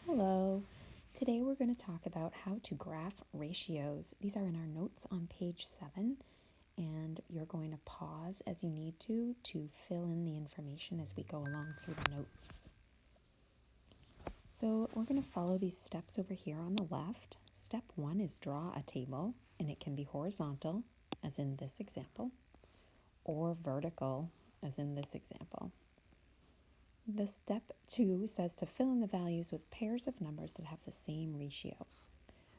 Hello. Today we're going to talk about how to graph ratios. These are in our notes on page 7, and you're going to pause as you need to fill in the information as we go along through the notes. So we're going to follow these steps over here on the left. Step 1 is draw a table, and it can be horizontal, as in this example, or vertical, as in this example. The step 2 says to fill in the values with pairs of numbers that have the same ratio.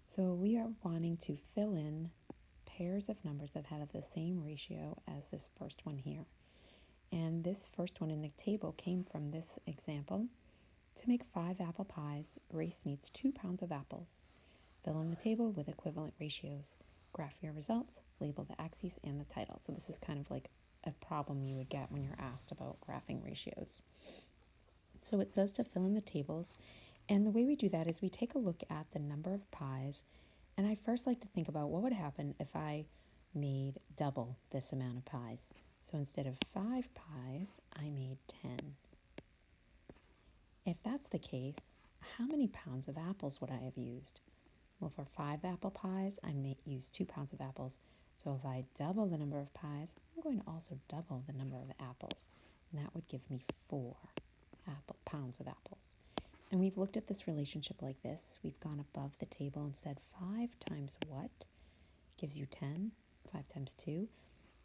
So we are wanting to fill in pairs of numbers that have the same ratio as this first one here. And this first one in the table came from this example. To make 5 apple pies, Grace needs 2 pounds of apples. Fill in the table with equivalent ratios. Graph your results, label the axes and the title. So this is kind of like a problem you would get when you're asked about graphing ratios. So it says to fill in the tables, and the way we do that is we take a look at the number of pies, and I first like to think about what would happen if I made double this amount of pies. So instead of 5 pies, I made 10. If that's the case, how many pounds of apples would I have used? Well, for 5 apple pies, I may use 2 pounds of apples. So if I double the number of pies, I'm going to also double the number of apples, and that would give me 4 pounds of apples. And we've looked at this relationship like this. We've gone above the table and said 5 times what gives you 10, 5 times 2.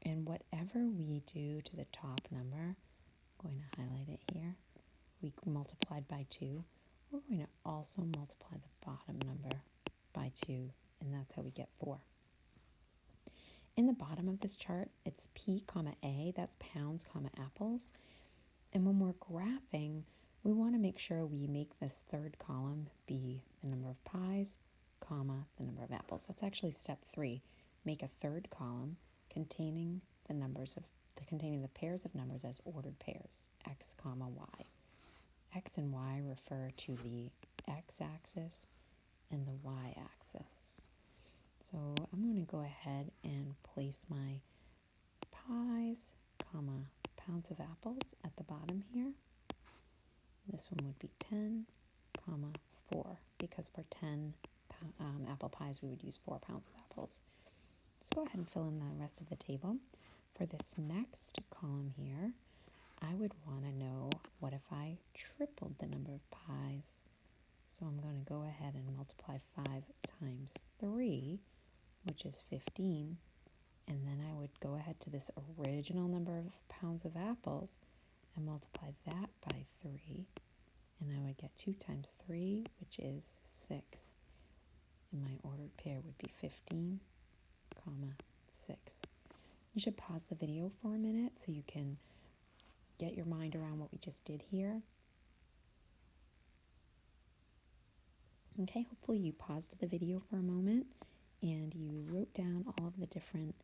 And whatever we do to the top number, I'm going to highlight it here, we multiplied by 2. We're going to also multiply the bottom number by 2, and that's how we get 4. In the bottom of this chart, it's P, A, that's pounds, apples. And when we're graphing, we want to make sure we make this third column be the number of pies, the number of apples. That's actually step 3. Make a third column containing the pairs of numbers as ordered pairs, x, y. X and y refer to the x-axis and the y-axis. So I'm going to go ahead and place my pies, pounds of apples at the bottom here. This one would be 10, 4, because for 10 apple pies we would use 4 pounds of apples. Let's go ahead and fill in the rest of the table. For this next column here, I would want to know what if I tripled the number of pies. So I'm going to go ahead and multiply 5 times 3, which is 15, and then I would go ahead to this original number of pounds of apples and multiply that by 3, and I would get 2 times 3, which is 6. And my ordered pair would be 15, 6. You should pause the video for a minute so you can get your mind around what we just did here. Okay, hopefully you paused the video for a moment and you wrote down all of the different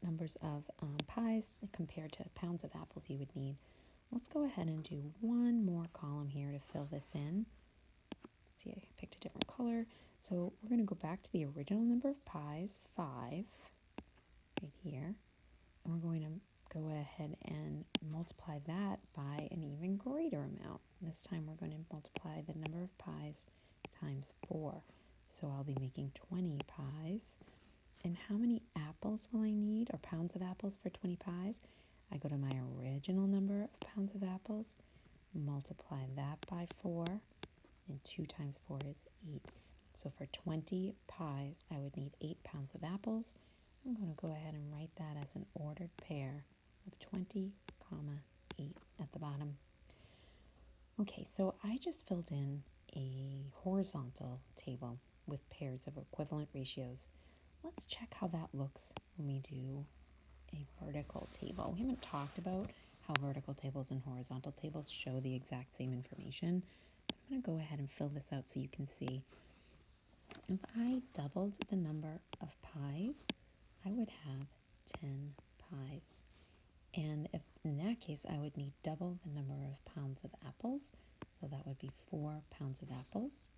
numbers of pies compared to pounds of apples you would need. Let's go ahead and do one more column here to fill this in. Let's see, I picked a different color. So we're going to go back to the original number of pies, 5, right here. And we're going to go ahead and multiply that by an even greater amount. This time we're going to multiply the number of pies times 4. So I'll be making 20 pies. And how many apples will I need, or pounds of apples for 20 pies? I go to my original number of pounds of apples, multiply that by 4, and 2 times 4 is 8. So for 20 pies, I would need 8 pounds of apples. I'm going to go ahead and write that as an ordered pair of 20, 8 at the bottom. Okay, so I just filled in a horizontal table with pairs of equivalent ratios. Let's check how that looks when we do a vertical table. We haven't talked about how vertical tables and horizontal tables show the exact same information. I'm going to go ahead and fill this out so you can see. If I doubled the number of pies, I would have 10 pies. And if in that case, I would need double the number of pounds of apples. So that would be 4 pounds of apples.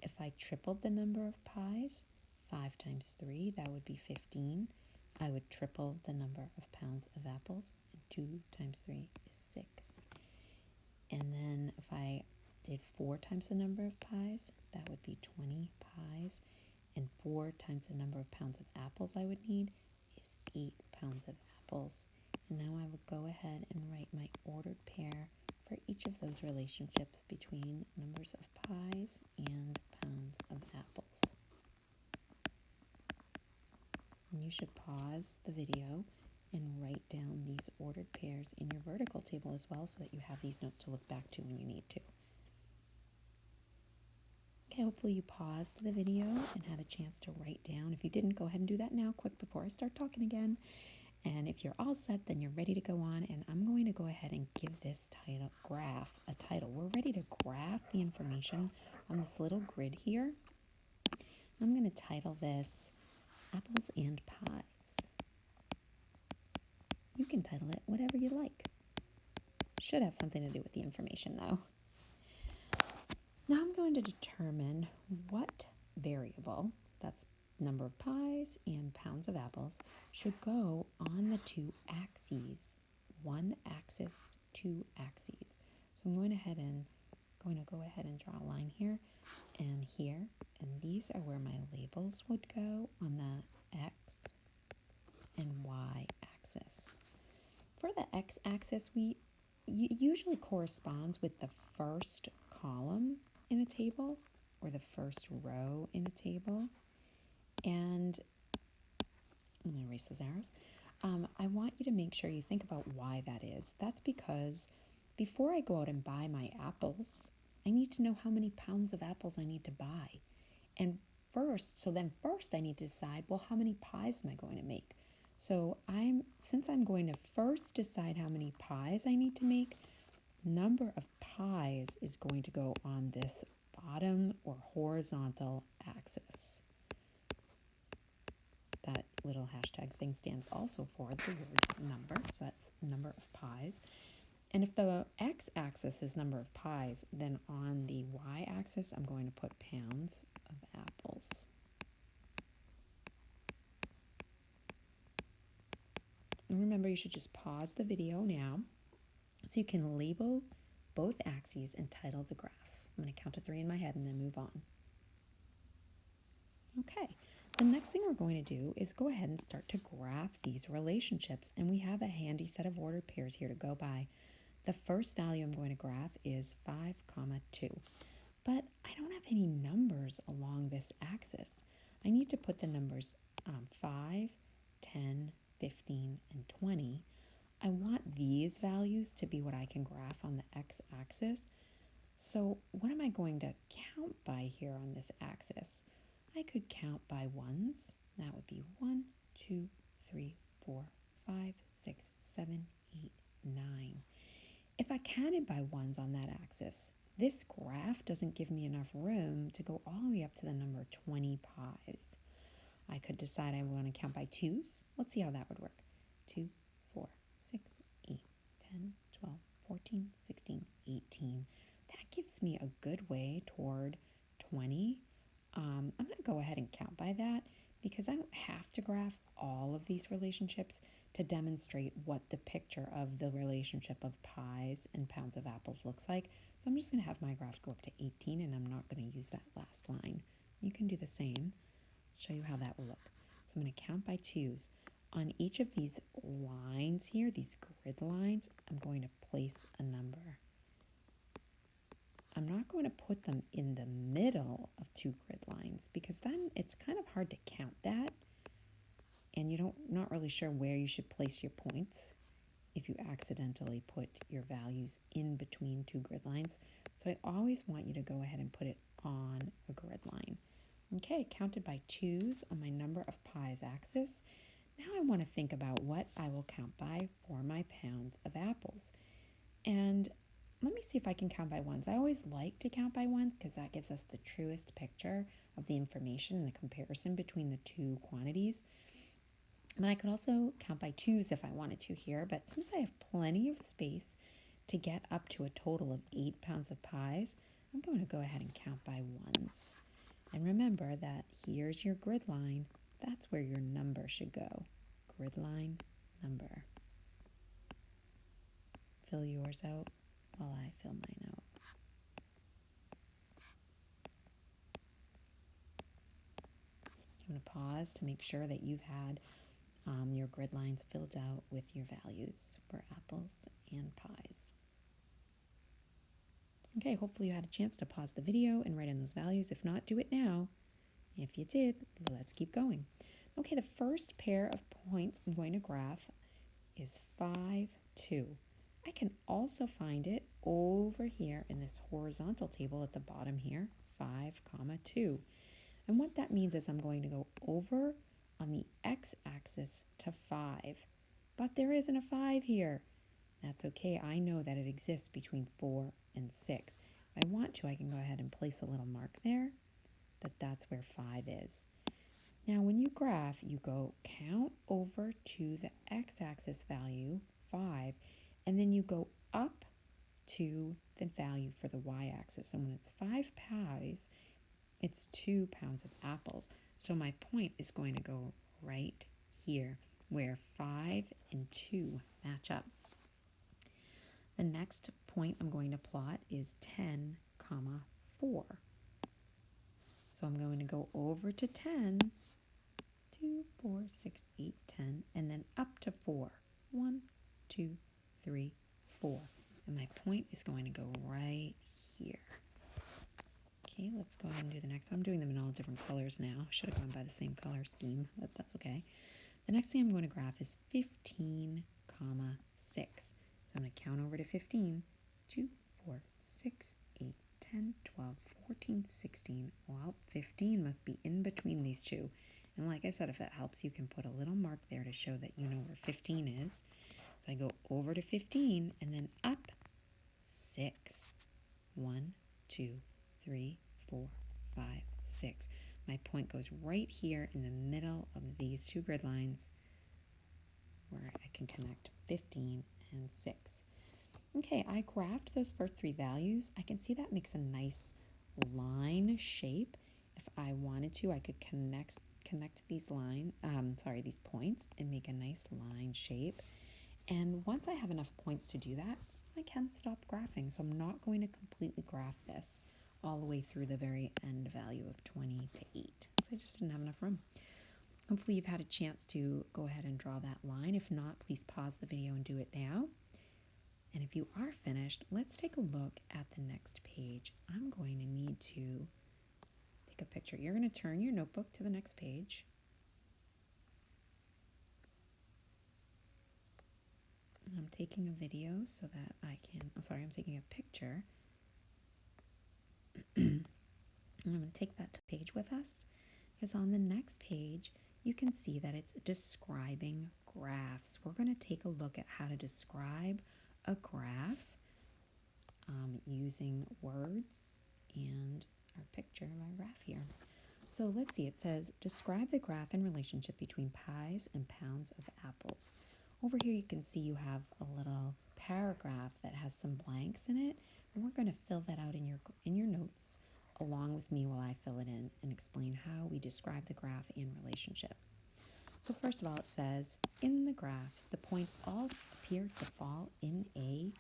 If I tripled the number of pies, 5 times 3, that would be 15. I would triple the number of pounds of apples, and 2 times 3 is 6. And then if I did 4 times the number of pies, that would be 20 pies. And 4 times the number of pounds of apples I would need is 8 pounds of apples. And now I will go ahead and write my ordered pair for each of those relationships between numbers of pies and pounds of apples. And you should pause the video and write down these ordered pairs in your vertical table as well, so that you have these notes to look back to when you need to. Okay, hopefully you paused the video and had a chance to write down. If you didn't, go ahead and do that now, quick, before I start talking again. And if you're all set, then you're ready to go on. And I'm going to go ahead and give this graph a title. We're ready to graph the information on this little grid here. I'm going to title this Apples and Pies. You can title it whatever you like. Should have something to do with the information, though. Now I'm going to determine what variable, that's number of pies and pounds of apples, should go on the two axes. One axis, two axes. So I'm going to go ahead and draw a line here and here, and these are where my labels would go on the X and Y axis. For the X axis, usually corresponds with the first column in a table or the first row in a table. And I'm going to erase those arrows. I want you to make sure you think about why that is. That's because before I go out and buy my apples, I need to know how many pounds of apples I need to buy. And first I need to decide, well, how many pies am I going to make? So since I'm going to first decide how many pies I need to make, number of pies is going to go on this bottom or horizontal axis. That little hashtag thing stands also for the word number, so that's number of pies. And if the x-axis is number of pies, then on the y-axis I'm going to put pounds of apples. And remember, you should just pause the video now so you can label both axes and title the graph. I'm going to count to 3 in my head and then move on. Okay, the next thing we're going to do is go ahead and start to graph these relationships, and we have a handy set of ordered pairs here to go by. The first value I'm going to graph is 5, 2, but I don't have any numbers along this axis. I need to put the numbers 5, 10, 15, and 20. I want these values to be what I can graph on the x-axis. So what am I going to count by here on this axis? I could count by ones. That would be 1, 2, 3, 4, 5, 6, 7, 8, 9. If I counted by ones on that axis, this graph doesn't give me enough room to go all the way up to the number 20 pies. I could decide I want to count by twos. Let's see how that would work. 2, 4, 6, 8, 10, 12, 14, 16, 18. That gives me a good way toward 20. I'm going to go ahead and count by that because I don't have to graph all of these relationships to demonstrate what the picture of the relationship of pies and pounds of apples looks like. So I'm just going to have my graph go up to 18, and I'm not going to use that last line. You can do the same. I'll show you how that will look. So I'm going to count by twos. On each of these lines here, these grid lines, I'm going to place a number. I'm not going to put them in the middle of two grid lines because then it's kind of hard to count that, and you're not really sure where you should place your points if you accidentally put your values in between two grid lines. So I always want you to go ahead and put it on a grid line. Okay, counted by twos on my number of pies axis. Now I want to think about what I will count by for my pounds of apples. And let me see if I can count by ones. I always like to count by ones because that gives us the truest picture of the information and the comparison between the two quantities. And I could also count by twos if I wanted to here, but since I have plenty of space to get up to a total of 8 pounds of pies, I'm going to go ahead and count by ones. And remember that here's your grid line. That's where your number should go. Grid line, number. Fill yours out while I fill mine out. I'm going to pause to make sure that you've had your grid lines filled out with your values for apples and pies. Okay, hopefully you had a chance to pause the video and write in those values. If not, do it now. If you did, let's keep going. Okay, the first pair of points I'm going to graph is 5, 2. I can also find it over here in this horizontal table at the bottom here, 5, 2. And what that means is I'm going to go over on the x-axis to 5. But there isn't a 5 here. That's okay. I know that it exists between 4 and 6. If I want to, I can go ahead and place a little mark there that's where 5 is. Now, when you graph, you go count over to the x-axis value, 5, and then you go up to the value for the y-axis. And when it's 5 pies, it's 2 pounds of apples. So my point is going to go right here, where 5 and 2 match up. The next point I'm going to plot is 10, 4. So I'm going to go over to 10, 2, 4, 6, 8, 10, and then up to 4. 1, 2, 3, 4. And my point is going to go right here. Okay, let's go ahead and do the next one. I'm doing them in all different colors now. Should have gone by the same color scheme, but that's okay. The next thing I'm going to graph is 15, 6. So I'm going to count over to 15. 2, 4, 6, 8, 10, 12, 14, 16. Well, 15 must be in between these two. And like I said, if it helps, you can put a little mark there to show that you know where 15 is. So I go over to 15 and then up 6. 1, 2, 3, 4, 5, 6. My point goes right here in the middle of these two grid lines where I can connect 15 and 6. Okay, I graphed those first 3 values. I can see that makes a nice line shape. If I wanted to, I could connect these these points and make a nice line shape. And once I have enough points to do that, I can stop graphing. So I'm not going to completely graph this all the way through the very end value of 20 to 8. So I just didn't have enough room. Hopefully you've had a chance to go ahead and draw that line. If not, please pause the video and do it now. And if you are finished, let's take a look at the next page. I'm going to need to take a picture. You're going to turn your notebook to the next page. And I'm taking a video so that I'm taking a picture. And I'm going to take that to page with us, because on the next page, you can see that it's describing graphs. We're going to take a look at how to describe a graph using words and our picture of my graph here. So let's see, it says, describe the graph in relationship between pies and pounds of apples. Over here you can see you have a little paragraph that has some blanks in it, and we're going to fill that out in your notes along with me while I fill it in and explain how we describe the graph in relationship. So first of all, it says, in the graph, the points all appear to fall in a,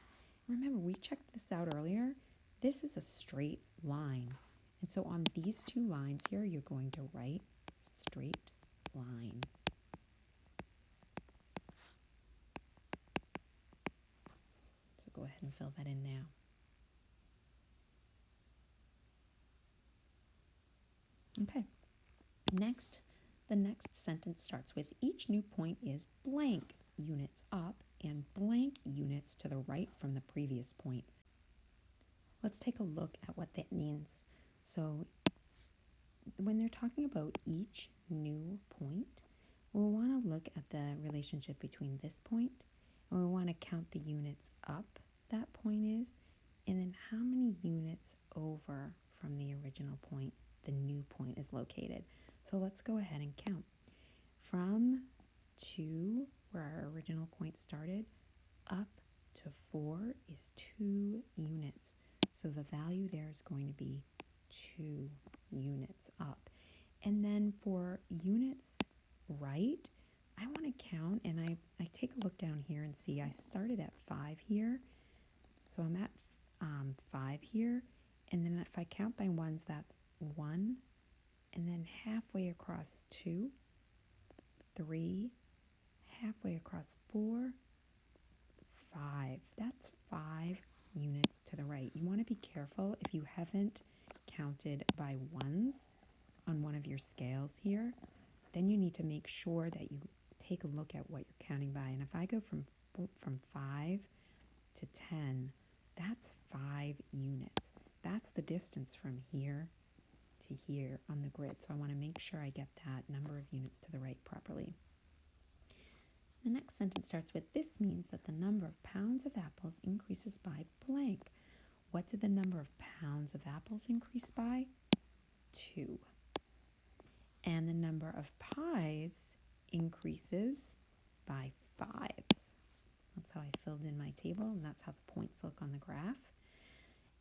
remember we checked this out earlier, this is a straight line. And so on these 2 lines here, you're going to write straight line. So go ahead and fill that in now. Okay, the next sentence starts with, each new point is blank units up and blank units to the right from the previous point. Let's take a look at what that means. So when they're talking about each new point, we'll want to look at the relationship between this point, and we want to count the units up that point is, and then how many units over from the original point the new point is located. So let's go ahead and count. From 2, where our original point started, up to 4 is 2 units. So the value there is going to be 2 units up. And then for units right, I want to count, and I take a look down here and see I started at 5 here. So I'm at 5 here, and then if I count by ones, that's 1, and then halfway across 2, 3, halfway across 4, 5. That's 5 units to the right. You want to be careful if you haven't counted by ones on one of your scales here, then you need to make sure that you take a look at what you're counting by. And if I go from 5 to 10, that's 5 units. That's the distance from here to here on the grid. So I want to make sure I get that number of units to the right properly. The next sentence starts with, this means that the number of pounds of apples increases by blank. What did the number of pounds of apples increase by? 2. And the number of pies increases by 5s. That's how I filled in my table, and that's how the points look on the graph.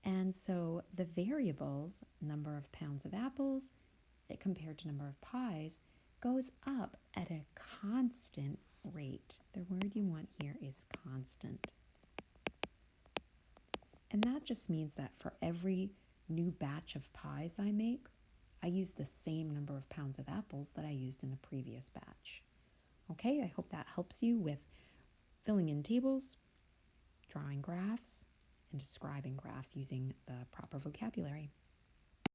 And so the variables, number of pounds of apples compared to number of pies, goes up at a constant rate. The word you want here is constant. And that just means that for every new batch of pies I make, I use the same number of pounds of apples that I used in the previous batch. Okay, I hope that helps you with filling in tables, drawing graphs, and describing graphs using the proper vocabulary.